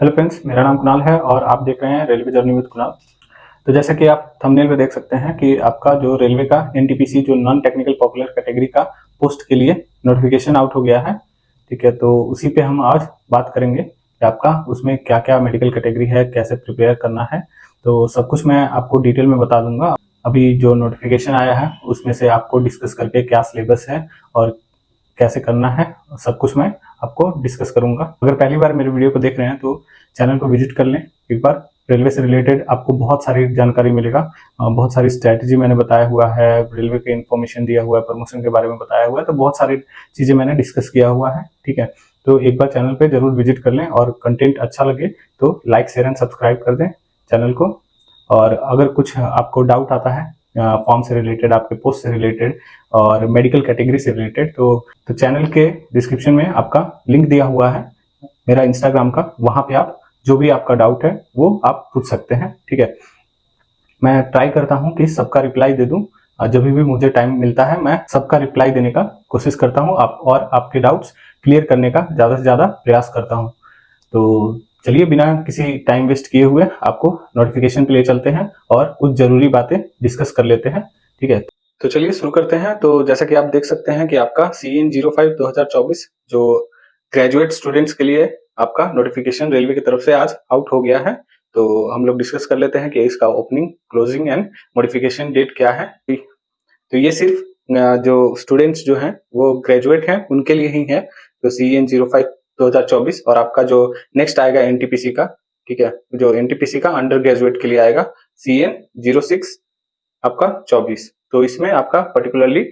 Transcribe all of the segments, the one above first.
Hello friends, मेरा नाम कुणाल है और आप देख रहे हैं रेलवे जर्नी विद कुणाल। तो जैसे कि आप थंबनेल में देख सकते हैं कि आपका जो रेलवे का एनटीपीसी जो नॉन टेक्निकल पॉपुलर कैटेगरी का पोस्ट के लिए नोटिफिकेशन आउट हो गया है। ठीक है, तो उसी पे हम आज बात करेंगे कि आपका उसमें क्या क्या मेडिकल कैटेगरी है, कैसे प्रिपेयर करना है। तो सब कुछ मैं आपको डिटेल में बता दूंगा। अभी जो नोटिफिकेशन आया है उसमें से आपको डिस्कस करके क्या सिलेबस है और कैसे करना है, सब कुछ मैं आपको डिस्कस करूंगा। अगर पहली बार मेरे वीडियो को देख रहे हैं तो चैनल को विजिट कर लें एक बार। रेलवे से रिलेटेड आपको बहुत सारी जानकारी मिलेगा। बहुत सारी स्ट्रैटेजी मैंने बताया हुआ है, रेलवे के इन्फॉर्मेशन दिया हुआ है, प्रमोशन के बारे में बताया हुआ है, तो बहुत सारी चीजें मैंने डिस्कस किया हुआ है। ठीक है, तो एक बार चैनल पे जरूर विजिट कर लें और कंटेंट अच्छा लगे तो लाइक शेयर एंड सब्सक्राइब कर दें चैनल को। और अगर कुछ आपको डाउट आता है फॉर्म से रिलेटेड, आपके पोस्ट से रिलेटेड और मेडिकल कैटेगरी से रिलेटेड, तो चैनल के डिस्क्रिप्शन में आपका लिंक दिया हुआ है मेरा इंस्टाग्राम का। वहां पे आप जो भी आपका डाउट है वो आप पूछ सकते हैं। ठीक है, मैं ट्राई करता हूं कि सबका रिप्लाई दे दूं। जब भी मुझे टाइम मिलता है मैं सबका रिप्लाई देने का कोशिश करता हूं, आप और आपके डाउट्स क्लियर करने का ज्यादा से ज्यादा प्रयास करता हूं। तो चलिए बिना किसी टाइम वेस्ट किए हुए आपको नोटिफिकेशन पे ले चलते हैं और कुछ जरूरी बातें डिस्कस कर लेते हैं। ठीक है, तो चलिए शुरू करते हैं। तो जैसा कि आप देख सकते हैं कि आपका CN05 2024 जो ग्रेजुएट स्टूडेंट्स के लिए आपका नोटिफिकेशन रेलवे की तरफ से आज आउट हो गया है। तो हम लोग डिस्कस कर लेते हैं कि इसका opening, closing and modification date क्या है। तो ये सिर्फ जो स्टूडेंट्स जो हैं वो ग्रेजुएट हैं उनके लिए ही है। तो CN05 2024 और आपका जो नेक्स्ट आएगा एनटीपीसी का, ठीक है, जो एनटीपीसी का अंडर ग्रेजुएट के लिए आएगा CN06 आपका 24। तो इसमें आपका पर्टिकुलरली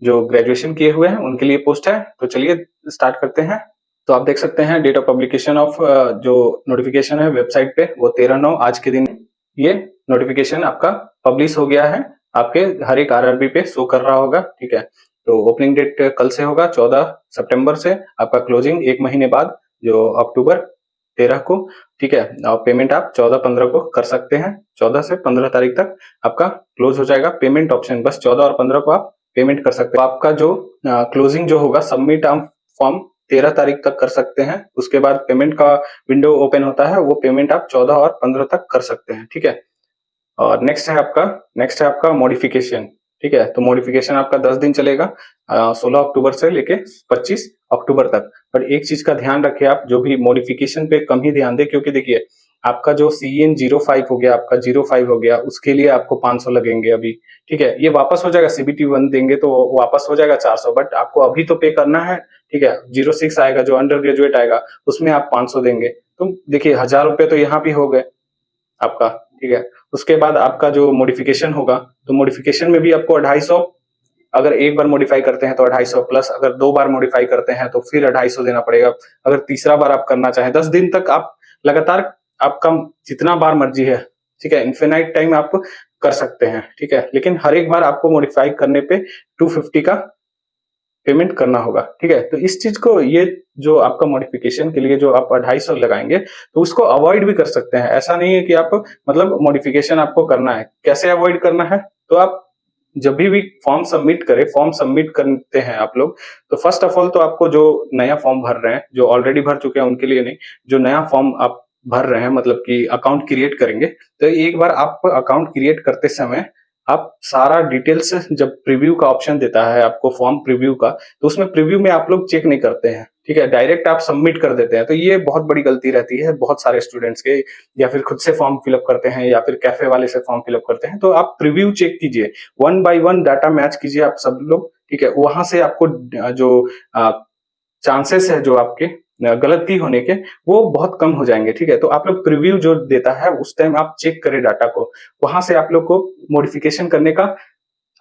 जो ग्रेजुएशन किए हुए हैं उनके लिए पोस्ट है। तो चलिए स्टार्ट करते हैं। तो आप देख सकते हैं डेट ऑफ पब्लिकेशन ऑफ जो नोटिफिकेशन है वेबसाइट पे वो 13/9 आज के दिन ये नोटिफिकेशन आपका पब्लिश हो गया है। आपके हर एक आरआरबी पे शो कर रहा होगा। ठीक है, तो ओपनिंग डेट कल से होगा 14 सितंबर से, आपका क्लोजिंग 1 महीने बाद जो अक्टूबर 13 को। ठीक है, और पेमेंट आप 14-15 को कर सकते हैं। 14 से 15 तारीख तक आपका क्लोज हो जाएगा। पेमेंट ऑप्शन बस 14 और 15 को आप पेमेंट कर सकते हैं। तो आपका जो क्लोजिंग जो होगा, सबमिट आप फॉर्म 13 तारीख तक कर सकते हैं। उसके बाद पेमेंट का विंडो ओपन होता है, वो पेमेंट आप 14 और 15 तक कर सकते हैं। ठीक है, और नेक्स्ट है आपका मॉडिफिकेशन। ठीक है, तो मॉडिफिकेशन आपका 10 दिन चलेगा, 16 अक्टूबर से लेके 25 अक्टूबर तक। पर एक चीज का ध्यान रखें, आप जो भी मॉडिफिकेशन पे कम ही ध्यान दें, क्योंकि देखिए आपका जो CN05 हो गया, आपका 05 हो गया, उसके लिए आपको 500 लगेंगे अभी। ठीक है, ये वापस हो जाएगा, CBT1 देंगे तो वापस हो जाएगा 400, बट आपको अभी तो पे करना है। ठीक है, 06 आएगा जो अंडर ग्रेजुएट आएगा, उसमें आप 500 देंगे। तो देखिए 1000 रुपए तो यहाँ भी हो गए आपका। ठीक है, उसके बाद आपका जो मॉडिफिकेशन होगा, तो मॉडिफिकेशन में भी आपको 250, अगर एक बार मॉडिफाई करते हैं तो 250 प्लस, अगर 2 बार मॉडिफाई करते हैं तो फिर 250 देना पड़ेगा। अगर तीसरा बार आप करना चाहें, 10 दिन तक आप लगातार, आपका जितना बार मर्जी है, ठीक है, इन्फिनाइट टाइम आप कर सकते हैं। ठीक है, लेकिन हर एक बार आपको मॉडिफाई करने पे 250 का पेमेंट करना होगा। ठीक है, तो इस चीज को, ये जो आपका मॉडिफिकेशन के लिए जो आप 250 लगाएंगे, तो उसको अवॉइड भी कर सकते हैं। ऐसा नहीं है कि आप, मतलब मॉडिफिकेशन आपको करना है, कैसे अवॉइड करना है, तो आप जब भी फॉर्म सबमिट करें, फॉर्म सबमिट करते हैं आप लोग, तो फर्स्ट ऑफ ऑल तो आपको जो नया फॉर्म भर रहे हैं, जो ऑलरेडी भर चुके हैं उनके लिए नहीं, जो नया फॉर्म आप भर रहे हैं, मतलब कि अकाउंट क्रिएट करेंगे, तो एक बार आप अकाउंट क्रिएट करते समय आप सारा डिटेल्स, जब प्रीव्यू का ऑप्शन देता है आपको फॉर्म प्रीव्यू का, तो उसमें प्रीव्यू में आप लोग चेक नहीं करते हैं। ठीक है, डायरेक्ट आप सबमिट कर देते हैं। तो ये बहुत बड़ी गलती रहती है बहुत सारे स्टूडेंट्स के, या फिर खुद से फॉर्म फिलअप करते हैं या फिर कैफे वाले से फॉर्म फिलअप करते हैं। तो आप प्रीव्यू चेक कीजिए, 1 बाय 1 डाटा मैच कीजिए आप सब लोग। ठीक है, वहां से आपको जो चांसेस है जो आपके गलती होने के, वो बहुत कम हो जाएंगे। ठीक है, तो आप लोग प्रीव्यू जो देता है उस टाइम आप चेक करें डाटा को, वहां से आप लोग को मॉडिफिकेशन करने का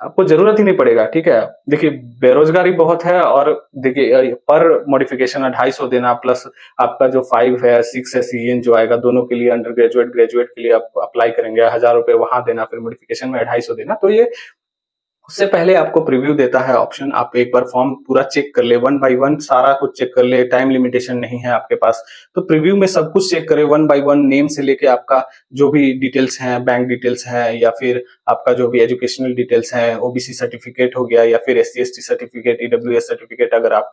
आपको जरूरत ही नहीं पड़ेगा। ठीक है, देखिए बेरोजगारी बहुत है, और देखिए पर मॉडिफिकेशन 250 देना, प्लस आपका जो 5 है 6 है CN जो आएगा, दोनों के लिए अंडर ग्रेजुएट के लिए आप अप्लाई करेंगे, 1000 रुपए वहां देना, फिर मॉडिफिकेशन में 250 देना। तो ये उससे पहले आपको प्रीव्यू देता है ऑप्शन, आप एक बार फॉर्म पूरा चेक कर ले, वन बाय वन सारा कुछ चेक कर ले, टाइम लिमिटेशन नहीं है आपके पास, तो प्रीव्यू में सब कुछ चेक करें वन बाय वन, नेम से लेके आपका जो भी डिटेल्स हैं, बैंक डिटेल्स हैं, या फिर आपका जो भी एजुकेशनल डिटेल्स हैं, ओबीसी सर्टिफिकेट हो गया, या फिर SC ST certificate, EWS certificate, अगर आप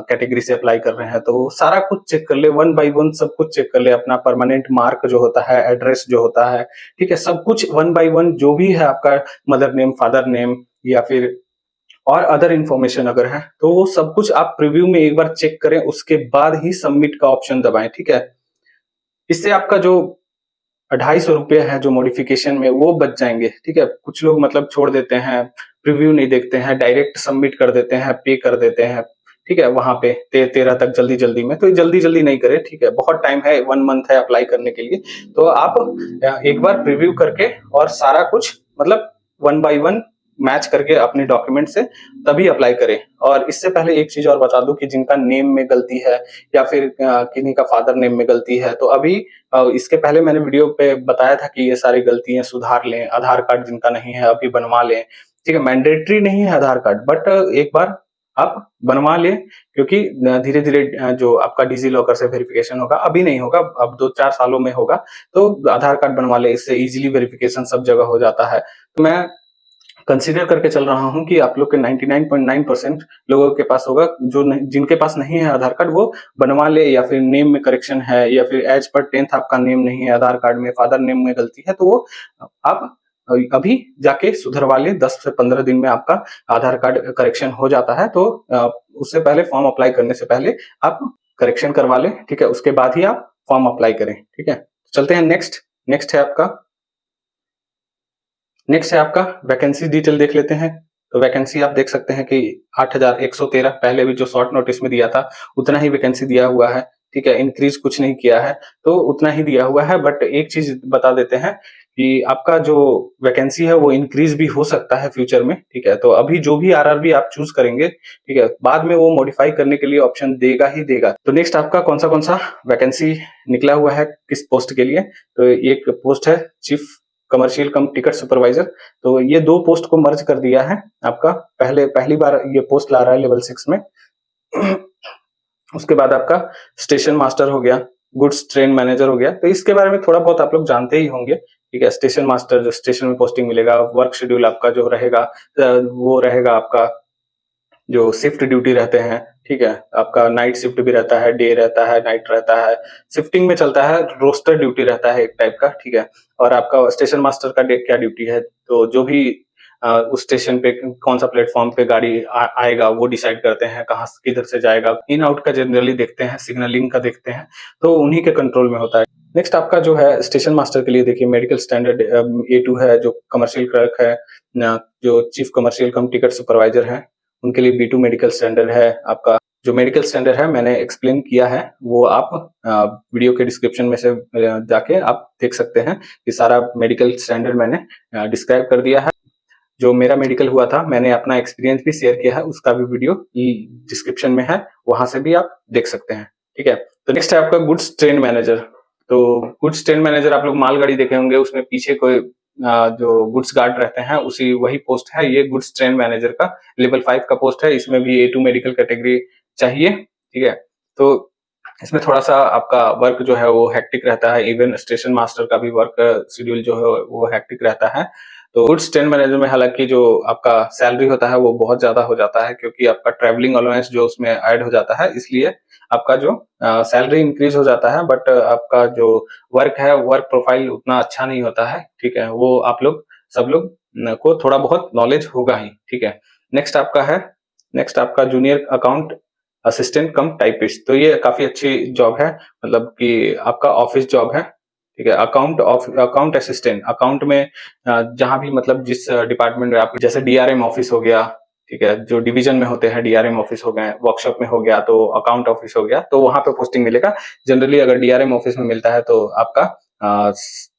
कैटेगरी से अप्लाई कर रहे हैं तो सारा कुछ चेक कर ले, वन बाय वन सब कुछ चेक कर ले, अपना परमानेंट मार्क जो होता है, एड्रेस जो होता है, ठीक है, सब कुछ वन बाय वन जो भी है आपका, मदर नेम, फादर नेम, या फिर और अदर इंफॉर्मेशन अगर है, तो वो सब कुछ आप प्रीव्यू में एक बार चेक करें, उसके बाद ही सबमिट का ऑप्शन दबाएं, ठीक है। इससे आपका जो 250 रुपये है जो मॉडिफिकेशन में, वो बच जाएंगे, ठीक है। कुछ लोग मतलब छोड़ देते हैं, प्रीव्यू नहीं देखते हैं, डायरेक्ट सबमिट कर देते हैं, पे कर देते हैं, ठीक है, वहां पे 13 तक जल्दी जल्दी में, तो जल्दी जल्दी नहीं करें, ठीक है, बहुत टाइम है, 1 मंथ है अप्लाई करने के लिए, तो आप एक बार प्रीव्यू करके और सारा कुछ मतलब वन बाय वन मैच करके अपने डॉक्यूमेंट से तभी अप्लाई करें। और इससे पहले एक चीज और बता दूं कि जिनका नेम में गलती है, या फिर किन्हीं का फादर नेम में गलती है, तो अभी इसके पहले मैंने वीडियो पे बताया था कि ये सारी गलतियां सुधार लें, आधार कार्ड जिनका नहीं है अभी बनवा लें, ठीक है, मैंडेटरी नहीं है आधार कार्ड, बट एक बार आप बनवा लें, क्योंकि धीरे धीरे जो आपका डिजी लॉकर से वेरिफिकेशन होगा, अभी नहीं होगा, अब 2-4 सालों में होगा, तो आधार कार्ड बनवा ले, इससे इजीली वेरिफिकेशन सब जगह हो जाता है। तो मैं कंसीडर करके चल रहा हूं कि आप लोग के 99.9% लोगों के पास होगा, जो जिनके पास नहीं है आधार कार्ड वो बनवा ले, या फिर नेम में करेक्शन है, या फिर एज पर 10th आपका नेम नहीं है आधार कार्ड में, फादर नेम में गलती है, तो वो आप अभी जाके सुधरवा ले, 10 से 15 दिन में आपका आधार कार्ड करेक्शन हो जाता है। तो उससे पहले फॉर्म अप्लाई करने से पहले आप करेक्शन करवा ले, ठीक है, उसके बाद ही आप फॉर्म अप्लाई करें, ठीक है। चलते हैं नेक्स्ट है आपका वैकेंसी डिटेल देख लेते हैं। तो वैकेंसी आप देख सकते हैं कि 8113, पहले भी जो शॉर्ट नोटिस में दिया था उतना ही वैकेंसी दिया हुआ है, ठीक है, इंक्रीज कुछ नहीं किया है, तो उतना ही दिया हुआ है। बट एक चीज बता देते हैं कि आपका जो वैकेंसी है वो इंक्रीज भी हो सकता है फ्यूचर में, ठीक है। तो अभी जो भी आरआरबी आप चूज करेंगे, ठीक है, बाद में वो मॉडिफाई करने के लिए ऑप्शन देगा ही देगा। तो नेक्स्ट आपका कौन सा वैकेंसी निकला हुआ है किस पोस्ट के लिए, तो एक पोस्ट है चीफ कमर्शियल कम टिकट सुपरवाइजर, तो ये 2 पोस्ट को मर्ज कर दिया है आपका, पहली बार ये पोस्ट ला रहा है लेवल 6 में। उसके बाद आपका स्टेशन मास्टर हो गया, गुड्स ट्रेन मैनेजर हो गया, तो इसके बारे में थोड़ा बहुत आप लोग जानते ही होंगे, ठीक है। स्टेशन मास्टर, जो स्टेशन में पोस्टिंग मिलेगा, वर्क शेड्यूल आपका जो रहेगा वो रहेगा आपका जो शिफ्ट ड्यूटी रहते हैं, ठीक है, आपका नाइट शिफ्ट भी रहता है, डे रहता है, नाइट रहता है, शिफ्टिंग में चलता है, रोस्टर ड्यूटी रहता है एक टाइप का, ठीक है। और आपका स्टेशन मास्टर का क्या ड्यूटी है, तो जो भी उस स्टेशन पे कौन सा प्लेटफॉर्म पे गाड़ी आएगा वो डिसाइड करते हैं, कहाँ किधर से जाएगा, इन आउट का जनरली देखते हैं, सिग्नलिंग का देखते हैं, तो उन्हीं के कंट्रोल में होता है। नेक्स्ट आपका जो है स्टेशन मास्टर के लिए देखिए, मेडिकल स्टैंडर्ड A2 है, जो कमर्शियल क्लर्क है, जो चीफ कमर्शियल कम टिकट सुपरवाइजर है, उनके लिए B2 मेडिकल स्टैंडर्ड है। आपका जो मेडिकल स्टैंडर्ड है मैंने एक्सप्लेन किया है, वो आप वीडियो के डिस्क्रिप्शन में से जाके आप देख सकते हैं कि सारा मेडिकल स्टैंडर्ड मैंने डिस्क्राइब कर दिया है। जो मेरा मेडिकल हुआ था, मैंने अपना एक्सपीरियंस भी शेयर किया है, उसका भी वीडियो डिस्क्रिप्शन में है, वहां से भी आप देख सकते हैं, ठीक है। तो नेक्स्ट है आपका गुड्स ट्रेन मैनेजर। तो गुड्स ट्रेन मैनेजर आप लोग मालगाड़ी देखे होंगे, उसमें पीछे कोई जो गुड्स गार्ड रहते हैं वही पोस्ट है, ये गुड्स ट्रेन मैनेजर का लेवल 5 का पोस्ट है, इसमें भी A2 मेडिकल कैटेगरी चाहिए, ठीक है। तो इसमें थोड़ा सा आपका वर्क जो है वो हेक्टिक रहता है, इवन स्टेशन मास्टर का भी वर्क शेड्यूल जो है वो हेक्टिक रहता है। तो गुड्स ट्रेन मैनेजर में हालांकि जो आपका सैलरी होता है वो बहुत ज्यादा हो जाता है, क्योंकि आपका ट्रैवलिंग अलाउंस जो उसमें ऐड हो जाता है, इसलिए आपका जो सैलरी इंक्रीज हो जाता है, बट आपका जो वर्क है, वर्क प्रोफाइल उतना अच्छा नहीं होता है, ठीक है। वो आप लोग सब लोग को थोड़ा बहुत नॉलेज होगा ही, ठीक है। नेक्स्ट आपका जूनियर अकाउंट असिस्टेंट कम टाइपिस्ट, तो ये काफी अच्छी जॉब है, मतलब कि आपका ऑफिस जॉब है, ठीक है। अकाउंट असिस्टेंट, अकाउंट में जहां भी मतलब जिस डिपार्टमेंट में आप, जैसे DRM ऑफिस हो गया, ठीक है, जो डिवीजन में होते हैं DRM ऑफिस हो गए, वर्कशॉप में हो गया तो अकाउंट ऑफिस हो गया, तो वहां पे पोस्टिंग मिलेगा। जनरली अगर DRM ऑफिस में मिलता है तो आपका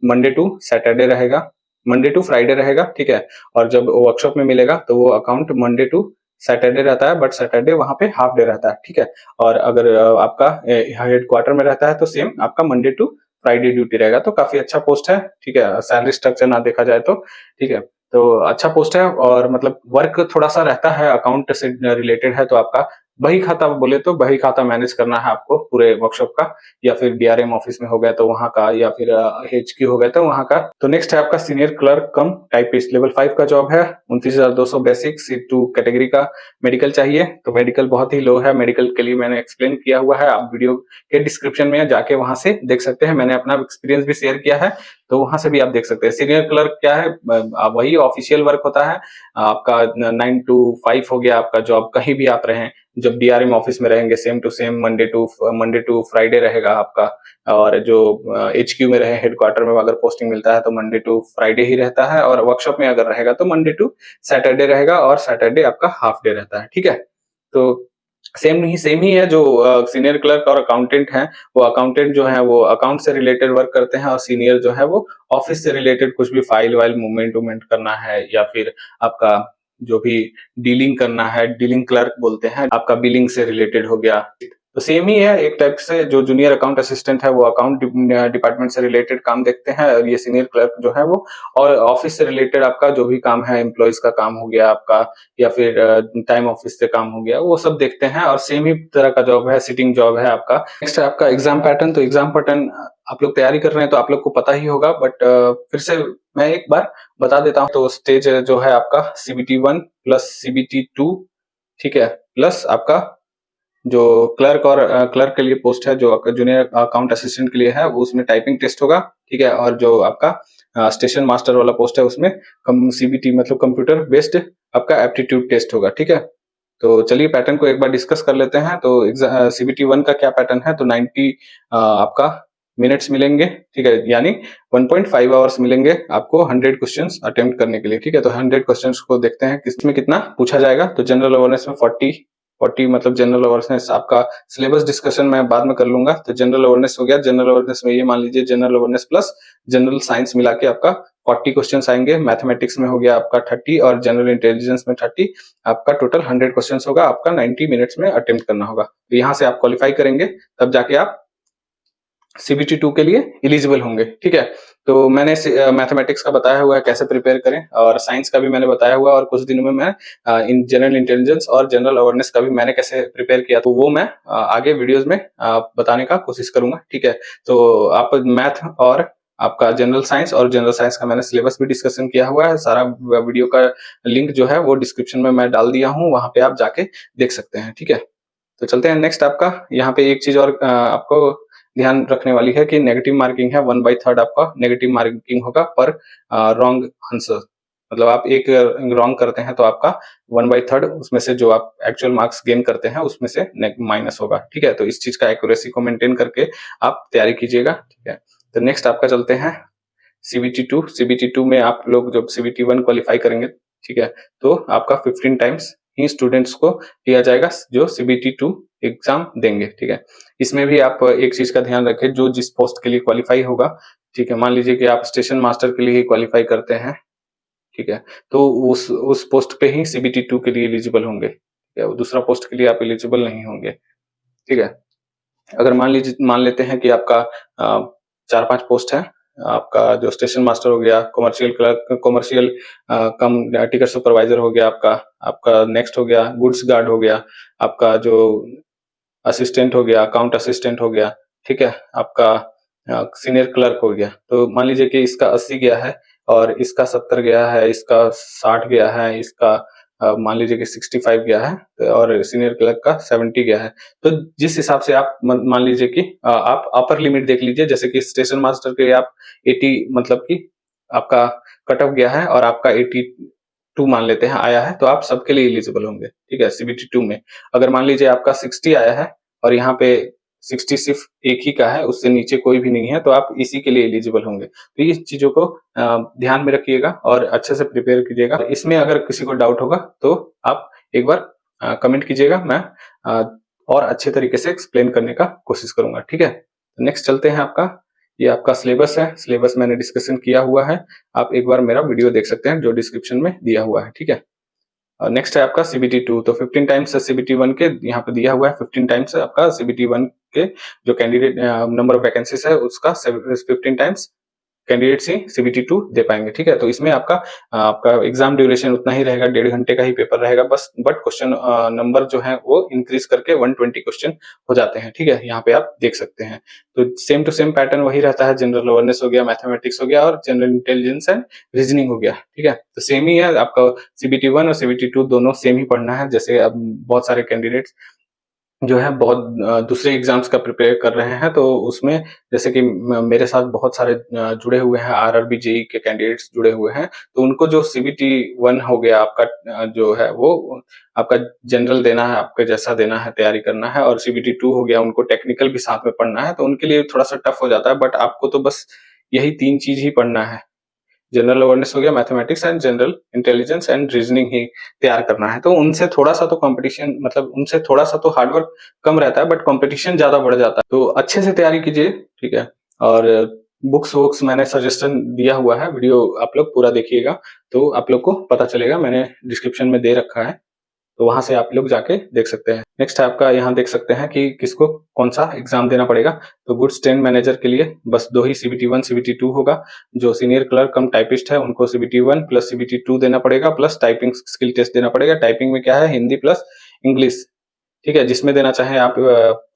मंडे टू सैटरडे रहेगा, मंडे टू फ्राइडे रहेगा, ठीक है। और जब वर्कशॉप में मिलेगा तो वो अकाउंट मंडे टू सैटरडे रहता है, बट सैटरडे वहां पे हाफ डे रहता है, ठीक है। और अगर आपका हेडक्वार्टर में रहता है तो सेम आपका मंडे टू फ्राइडे ड्यूटी रहेगा, तो काफी अच्छा पोस्ट है, ठीक है, सैलरी स्ट्रक्चर ना देखा जाए तो, ठीक है। तो अच्छा पोस्ट है और मतलब वर्क थोड़ा सा रहता है, अकाउंट से रिलेटेड है, तो आपका बही खाता बोले तो बही खाता मैनेज करना है आपको पूरे वर्कशॉप का, या फिर डीआरएम ऑफिस में हो गया तो वहां का, या फिर एचक्यू हो गया तो वहां का। तो नेक्स्ट है आपका सीनियर क्लर्क कम टाइपिस्ट, लेवल 5 का जॉब है, 29,200 बेसिक, C2 कैटेगरी का। मेडिकल चाहिए तो मेडिकल बहुत ही लो है, मेडिकल के लिए मैंने एक्सप्लेन किया हुआ है, आप वीडियो के डिस्क्रिप्शन में जाके वहां से देख सकते हैं, मैंने अपना एक्सपीरियंस भी शेयर किया है, तो वहां से भी आप देख सकते हैं। सीनियर क्लर्क क्या है, वही ऑफिशियल वर्क होता है आपका, 9 to 5 हो गया आपका जॉब, कहीं भी आप रहें, जब डीआरएम ऑफिस में रहेंगे same to same Monday to Friday रहेगा आपका, और जो एचक्यू में रहे हेडक्वार्टर में अगर पोस्टिंग मिलता है तो मंडे टू फ्राइडे ही रहता है, और वर्कशॉप में अगर रहेगा तो मंडे टू सैटरडे रहेगा, और सैटरडे आपका हाफ डे रहता है, ठीक है। तो सेम ही है, जो सीनियर क्लर्क और अकाउंटेंट है, वो अकाउंटेंट जो है वो अकाउंट से रिलेटेड वर्क करते हैं, और सीनियर जो है वो ऑफिस से रिलेटेड कुछ भी फाइल वाइल मूवमेंट करना है, या फिर आपका जो भी डीलिंग करना है, डीलिंग क्लर्क बोलते हैं, आपका बिलिंग से रिलेटेड हो गया। तो सेम ही है एक टाइप से, जो जूनियर अकाउंट असिस्टेंट है वो अकाउंट डिपार्टमेंट से रिलेटेड काम देखते हैं, और ये सीनियर क्लर्क जो है वो और ऑफिस से रिलेटेड आपका जो भी काम है, एम्प्लॉइज का काम हो गया आपका, या फिर टाइम ऑफिस से काम हो गया, वो सब देखते हैं, और सेम ही तरह का जॉब है, सिटिंग जॉब है आपका। नेक्स्ट है आपका एग्जाम पैटर्न। तो एग्जाम पैटर्न आप लोग तैयारी कर रहे हैं तो आप लोग को पता ही होगा, बट फिर से मैं एक बार बता देता हूँ। तो स्टेज जो है आपका CBT 1 प्लस CBT 2, ठीक है, प्लस आपका जो क्लर्क और क्लर्क के लिए पोस्ट है, जो जूनियर अकाउंट असिस्टेंट के लिए है, वो उसमें टाइपिंग टेस्ट होगा, ठीक है, और जो आपका स्टेशन मास्टर वाला पोस्ट है उसमें CBT मतलब कंप्यूटर बेस्ड आपका एप्टीट्यूड टेस्ट होगा, ठीक है। तो चलिए पैटर्न को एक बार डिस्कस कर लेते हैं। तो CBT 1 का क्या पैटर्न है, तो 90 आपका मिनट्स मिलेंगे, ठीक है, यानी 1.5 आवर्स मिलेंगे आपको 100 क्वेश्चंस अटेम्प्ट करने के लिए, ठीक है। तो 100 क्वेश्चंस को देखते हैं किसमें कितना पूछा जाएगा। तो जनरल अवेयरनेस में 40 मतलब जनरल अवेयरनेस, आपका सिलेबस डिस्कशन मैं बाद में कर लूंगा। तो जनरल अवेयरनेस हो गया, जनरल अवेयरनेस में ये मान लीजिए general awareness plus general science मिला के आपका 40 क्वेश्चन आएंगे। मैथमेटिक्स में हो गया आपका 30, और जनरल इंटेलिजेंस में 30, आपका टोटल 100 क्वेश्चन होगा, आपका 90 मिनट्स में अटेम्प्ट करना होगा। तो यहाँ से आप क्वालिफाई करेंगे, तब जाके आप CBT 2 के लिए एलिजिबल होंगे, ठीक है। तो मैंने मैथमेटिक्स का बताया हुआ है कैसे प्रिपेयर करें, और साइंस का भी मैंने बताया हुआ है, और कुछ दिनों में मैं इन जनरल इंटेलिजेंस और जनरल अवेयरनेस का भी मैंने कैसे प्रिपेयर किया, तो वो मैं आगे वीडियोस में बताने का कोशिश करूंगा, ठीक है। तो आप मैथ और आपका जनरल साइंस और जनरल साइंस का मैंने सिलेबस भी डिस्कशन किया हुआ है, सारा वीडियो का लिंक जो है वो डिस्क्रिप्शन में मैं डाल दिया हूँ, वहां पे आप जाके देख सकते हैं, ठीक है। तो चलते हैं नेक्स्ट। आपका यहाँ पे एक चीज और आपको ध्यान रखने वाली है कि नेगेटिव मार्किंग है, 1/3 आपका नेगेटिव मार्किंग होगा पर रॉन्ग आंसर, मतलब आप एक रॉन्ग करते हैं तो आपका 1/3 उसमें से जो आप एक्चुअल मार्क्स गेन करते हैं उसमें से माइनस होगा, ठीक है। तो इस चीज का एक्यूरेसी को मेंटेन करके आप तैयारी कीजिएगा, ठीक है। तो नेक्स्ट आपका चलते हैं CBT 2 में आप लोग जब CBT 1 क्वालिफाई करेंगे, ठीक है, तो आपका 15 टाइम्स ही स्टूडेंट्स को लिया जाएगा जो CBT 2 एग्जाम देंगे, ठीक है। इसमें भी आप एक चीज का ध्यान रखें, जो जिस पोस्ट के लिए क्वालिफाई होगा, ठीक है, मान लीजिए कि आप स्टेशन मास्टर के लिए ही क्वालिफाई करते हैं, ठीक है, तो उस पोस्ट पे ही CBT 2 के लिए एलिजिबल होंगे, ठीक है, दूसरा पोस्ट के लिए आप एलिजिबल नहीं होंगे, ठीक है। अगर मान लेते हैं कि आपका 4-5 पोस्ट है, आपका जो स्टेशन मास्टर हो गया, कमर्शियल क्लर्क, कमर्शियल कम टिकट सुपरवाइजर हो गया, आपका नेक्स्ट हो गया गुड्स गार्ड हो गया, आपका जो असिस्टेंट हो गया, अकाउंट असिस्टेंट हो गया, ठीक है, आपका सीनियर क्लर्क हो गया। तो मान लीजिए कि इसका 80 गया है, और इसका 70 गया है, इसका 60 गया है, इसका मान लीजिए कि 65 गया है, और सीनियर क्लर्क का 70 गया है। तो जिस हिसाब से आप मान लीजिए कि आप अपर लिमिट देख लीजिए, जैसे कि स्टेशन मास्टर के लिए आप 80 मतलब कि आपका कट ऑफ गया है, और आपका 82 मान लेते हैं आया है, तो आप सबके लिए एलिजिबल होंगे, ठीक है, CBT 2 में। अगर मान लीजिए आपका 60 आया है, और यहाँ पे 60 सिर्फ एक ही का है, उससे नीचे कोई भी नहीं है, तो आप इसी के लिए एलिजिबल होंगे। तो ये चीजों को ध्यान में रखिएगा और अच्छे से प्रिपेयर कीजिएगा। इसमें अगर किसी को डाउट होगा तो आप एक बार कमेंट कीजिएगा, मैं और अच्छे तरीके से एक्सप्लेन करने का कोशिश करूंगा, ठीक है। नेक्स्ट चलते हैं। ये आपका सिलेबस है, सिलेबस मैंने डिस्कशन किया हुआ है, आप एक बार मेरा वीडियो देख सकते हैं जो डिस्क्रिप्शन में दिया हुआ है, ठीक है। नेक्स्ट है आपका CBT 2। तो 15 टाइम्स CBT 1 के यहाँ पे दिया हुआ है, 15 टाइम्स आपका CBT 1 के जो कैंडिडेट नंबर ऑफ वैकेंसीज है उसका 15 टाइम्स कैंडिडेट्स ही CBT2 दे पाएंगे। ठीक है, तो इसमें आपका एग्जाम ड्यूरेशन उतना ही रहेगा, 1.5 घंटे का ही पेपर रहेगा बस, बट क्वेश्चन नंबर जो है वो इंक्रीज करके 120 क्वेश्चन हो जाते हैं। ठीक है, यहाँ पे आप देख सकते हैं। तो सेम टू सेम पैटर्न वही रहता है, जनरल अवेयरनेस हो गया, मैथमेटिक्स हो गया और जनरल इंटेलिजेंस एंड रीजनिंग हो गया। ठीक है, तो सेम ही है आपका, CBT1 और CBT2 दोनों सेम ही पढ़ना है। जैसे अब बहुत सारे कैंडिडेट्स जो है बहुत दूसरे एग्जाम्स का प्रिपेयर कर रहे हैं, तो उसमें जैसे कि मेरे साथ बहुत सारे जुड़े हुए हैं, RRB JEE के कैंडिडेट्स जुड़े हुए हैं, तो उनको जो CBT1 हो गया आपका जो है वो आपका जनरल देना है, आपके जैसा देना है, तैयारी करना है, और CBT2 हो गया उनको टेक्निकल भी साथ में पढ़ना है, तो उनके लिए थोड़ा सा टफ हो जाता है। बट आपको तो बस यही 3 चीज ही पढ़ना है, जनरल अवेयरनेस हो गया, mathematics and general intelligence and reasoning ही तैयार करना है। तो उनसे थोड़ा सा तो कंपटीशन, मतलब उनसे थोड़ा सा तो हार्डवर्क कम रहता है, बट कंपटीशन ज्यादा बढ़ जाता है। तो अच्छे से तैयारी कीजिए। ठीक है, और बुक्स वुक्स मैंने सजेशन दिया हुआ है, वीडियो आप लोग पूरा देखिएगा तो आप लोग को पता चलेगा, मैंने डिस्क्रिप्शन में दे रखा है, तो वहां से आप लोग जाके देख सकते हैं। नेक्स्ट आपका यहाँ देख सकते हैं कि किसको कौन सा एग्जाम देना पड़ेगा। तो गुड्स ट्रेन मैनेजर के लिए बस 2 ही CBT1 CBT2 होगा। जो सीनियर क्लर्क कम टाइपिस्ट है उनको CBT1 प्लस CBT2 देना पड़ेगा, प्लस टाइपिंग स्किल टेस्ट देना पड़ेगा। टाइपिंग में क्या है, हिंदी प्लस इंग्लिश। ठीक है, जिसमें देना चाहे आप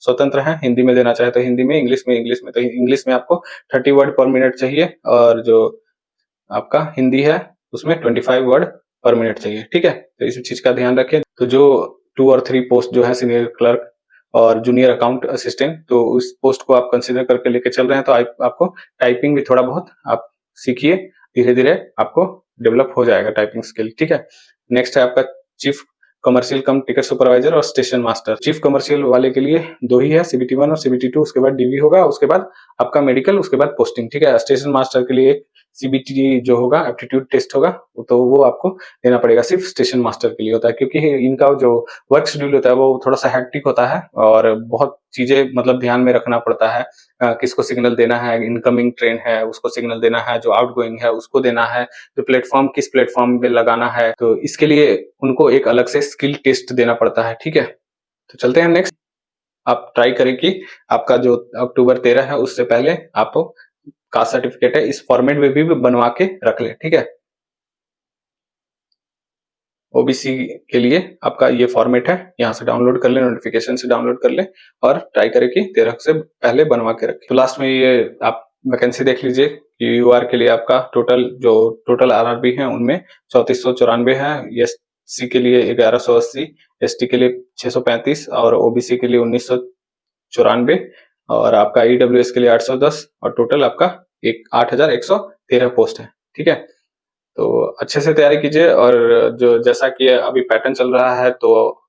स्वतंत्र हैं, हिंदी में देना चाहे तो हिंदी में, इंग्लिश में तो इंग्लिश में आपको 30 वर्ड पर मिनट चाहिए, और जो आपका हिंदी है उसमें 25 वर्ड पर मिनट चाहिए। ठीक है, तो इस चीज का ध्यान रखें। तो जो 2 और 3 पोस्ट जो है, सीनियर क्लर्क और जूनियर अकाउंट असिस्टेंट, तो उस पोस्ट को आप कंसीडर करके लेके चल रहे हैं, तो आपको टाइपिंग भी थोड़ा बहुत आप सीखिए, धीरे धीरे आपको डेवलप हो जाएगा टाइपिंग स्किल। ठीक है, नेक्स्ट है आपका चीफ कमर्शियल कम टिकट सुपरवाइजर और स्टेशन मास्टर। चीफ कमर्शियल वाले के लिए 2 ही है, CBT1 और CBT2, उसके बाद DV होगा, उसके बाद आपका मेडिकल, उसके बाद पोस्टिंग। ठीक है, स्टेशन मास्टर के लिए CBT जो होगा, एप्टीट्यूड टेस्ट होगा, तो वो आपको देना पड़ेगा, सिर्फ स्टेशन मास्टर के लिए होता है, क्योंकि इनका जो वर्क शेड्यूल होता है वो थोड़ा सा हैक्टिक होता है, और बहुत चीजें मतलब ध्यान में रखना पड़ता है। किसको सिग्नल देना है, इनकमिंग ट्रेन है उसको सिग्नल देना है, जो आउटगोइंग है उसको देना है, जो प्लेटफॉर्म किस प्लेटफॉर्म पे लगाना है, तो इसके लिए उनको एक अलग से स्किल टेस्ट देना पड़ता है। ठीक है, तो चलते हैं नेक्स्ट। आप ट्राई करें कि आपका जो अक्टूबर 13 है उससे पहले आप कास्ट सर्टिफिकेट है इस फॉर्मेट में भी बनवा के रख ले। ठीक है, ओबीसी के लिए आपका ये फॉर्मेट है, यहाँ से डाउनलोड कर ले, नोटिफिकेशन से डाउनलोड कर ले, और ट्राई करें कि 13 से पहले बनवा के रखें। तो लास्ट में ये आप वैकेंसी देख लीजिए कि यूआर के लिए आपका टोटल आरआरबी है उनमें 3494 है, एससी के लिए 1180, एसटी के लिए 635 और ओबीसी के लिए 1994, और आपका ईडब्ल्यूएस के लिए 810, और टोटल आपका 8113 पोस्ट है। ठीक है, तो अच्छे से तैयारी कीजिए, और जो जैसा कि अभी पैटर्न चल रहा है, तो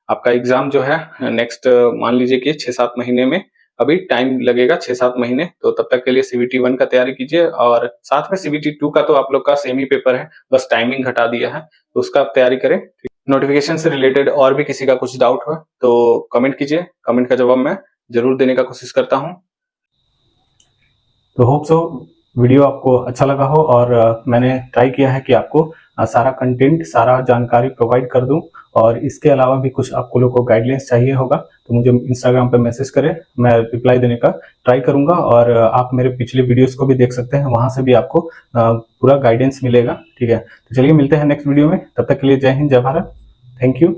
आपका एग्जाम जो है नेक्स्ट मान लीजिए कि 6-7 महीने में, अभी टाइम लगेगा 6-7 महीने, तो तब तक के लिए CBT1 का तैयारी कीजिए, और साथ में CBT2 का तो आप लोग का सेम ही पेपर है, बस टाइमिंग घटा दिया है, तो उसका आप तैयारी करें। नोटिफिकेशन से रिलेटेड और भी किसी का कुछ डाउट हो तो कमेंट कीजिए, कमेंट का जवाब मैं जरूर देने का कोशिश करता हूँ। तो होप सो वीडियो आपको अच्छा लगा हो, और मैंने ट्राई किया है कि आपको सारा कंटेंट, सारा जानकारी प्रोवाइड कर दूं, और इसके अलावा भी कुछ आपको लोग को गाइडलाइंस चाहिए होगा तो मुझे इंस्टाग्राम पे मैसेज करें, मैं रिप्लाई देने का ट्राई करूंगा, और आप मेरे पिछले वीडियोस को भी देख सकते हैं, वहां से भी आपको पूरा गाइडेंस मिलेगा। ठीक है, तो चलिए मिलते हैं नेक्स्ट वीडियो में, तब तक के लिए जय हिंद, जय भारत, थैंक यू।